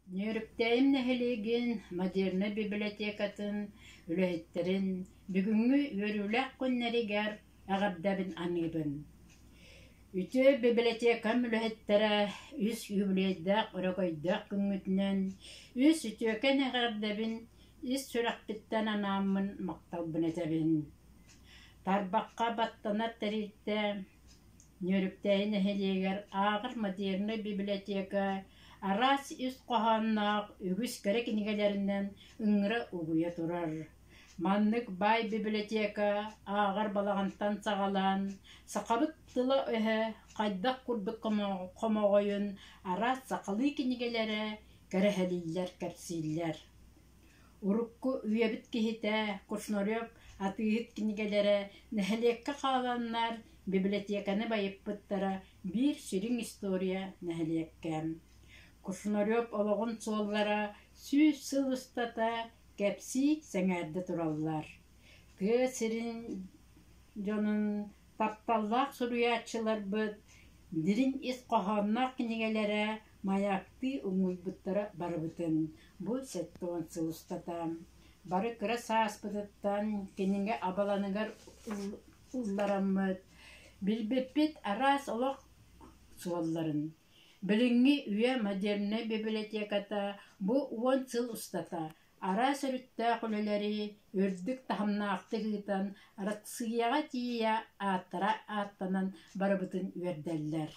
Нөрүктәйим нәһелеген модерна библиотекатын үлэһиттерин бүгүнгү үөрүүлээх күннэригэр аҕардабын аныбын. Үтө библиотекам үлэһиттерэ үс юбилейдаах өрөкөйдөөх күнгүтүнэн үс үтүөкэн аҕардабын ис сүрэхпиттэн анааммын макталбын этэбин. Тарбакка баттанар тэритте Нөрүктәйим нәһилиэгэр ааҕар модерна библиотека араас үс коһоонноох үгүс кэрэ кинигэлэринэн ыҥҥыра угуйа турар. Маннык бай библиотека ааҕар балаҕантан саҕалаан, сакабыт тыла өһө хайдах курдук хомоҕойун араас сакалыы кинигэлэрэ кэрэһэлииллэр кэпсииллэр. Урукку үйэбит киһитэ Кушнарёв атыыһыт кинигэлэрэ нэһилиэккэ хааланнар библиотеканы байыппыттара биир сүрүң история нэһилиэккэм. Кушнарёв олоҕун суоллара сүүс сыл ыстата кэпси сэҥээрдэ тураллар. Тыа сирин дьонун тапталлаах суруйааччыларбыт дирин ис коһоонноох кинигэлэрэ маякты уҥуйбуттара барыбытын. Бу сэттоон сыл ыстата. Бары кыра сааспытыттан киниҥэ абаланыгар уллараммыт. Билбеппит араас олох суолларын. Билиҥҥи үө модерна библиотеката бу уон сыл устата. Араас өрүттээх үлэлэри үрдүк таһамнаахты кыытан аратсыйаҕа тиийэ ааттара ааттанан барыбытын үөрдэллэр.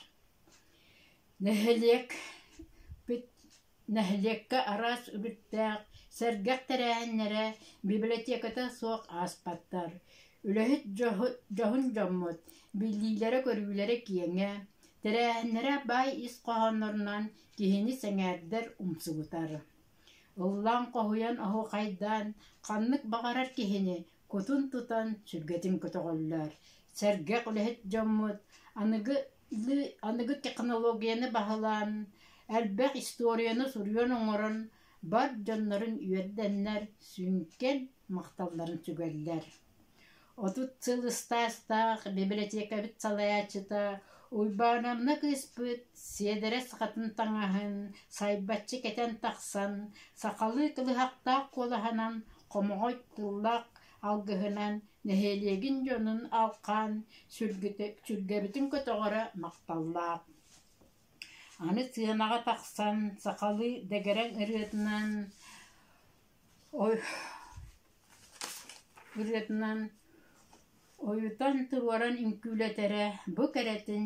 Нэһилиэккэ араас үрүттээх сэргэх тэрээһиннэрэ библиотеката суох ааспаттар. Үлэһит дьоһун дьоммут, биллиилэрэ көрүүлэрэ киэҥэ, тэрээһиннэрэ бай ис коһоннорунан киһини сэҥээрдэр умсугутар. Ыллаан коһуйан оһу хайдаан ханнык баҕарар киһини кутун тутан сүргэтин көтөҕөллөр. Сэргэх үлэһит дьоммут, аныгы технологияны баһылаан, элбэх историяны суруйан оҥорон бар дьоннорун үөрдэннэр сүүнкен макталларын сүгэллэр. Отут сыл ыстаастаах библиотекабыт салайаачыта уйбаанамна кыыспыт сиэдэрэ сахатын таҥаһын сайбаччы кэтэн тахсан, сакалыы кылыһактаах куолаһанан хомоҕой тыллаах алгыһынан нэһиэлиэгин дьонун алхаан сүргэбитин көтөҕөрө макталлаах. Аны тыанаҕа тахсан, сакалыы дэгэрэҥ ырыатынан ойутан туруоран инкүүлэтэрэ бу кэрэтин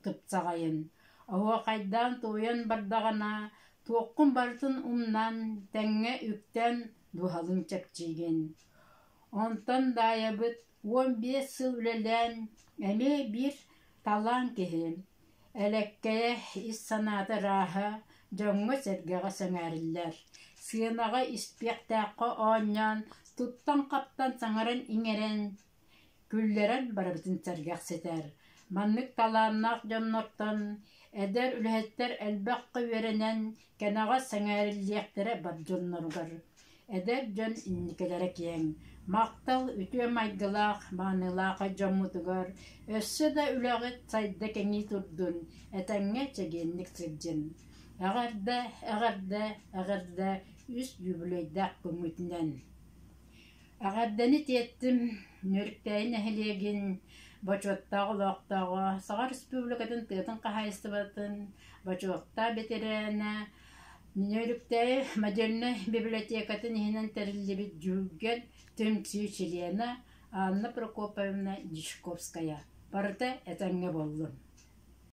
тыпсаҕайын. Оһуохайдаан туойан бардаҕана туоххун бартын умнан тэҥҥэ үктэн дуһалыҥ чэпчиигин. Онтон даайабыт 15 сыл үлэлээн эмиэ биир талаан киһи элеккэйэ ис санаата рааһа дьоҥҥо сэргэҕэ сэҥээриллэр. Сыанаҕа испиэхтээххэ оонньоон туттан хаптан саҥаран иҥэрэн күллэрэн барабытын сэргэх сэтэр. Маннык талааннаах дьоннортон эдэр үлэһэттэр элбэххэ үөрэнэн кэнаҕа сэҥээриллиэхтэрэ бар дьонноругар. Эдэр дьон инникэлэрэ киэҥ. Мактал үтүө майгылаах маанылааха дьоммутугар өссө да үлэҕит сайда кэҥии турдун этэҥҥэ чэгиэнник сылдьын. Эҕэрдэ үс юбилейдаах күҥүтүнэн. Аҕарданы тиэттим Нөрүктәйим нәһилиэгин бочуоттаах олооқтоҕо Саҕа Республикатын тыатын хаһаайыстыбатын бочуоттаа бетерээнэ Нөрүктәйим модерна библиотекатын иһинэн тэриллибит дьүүгген Тымсыы Чилена Анна Прокоповна Дишковская. Барыта этэҥҥэ боллум.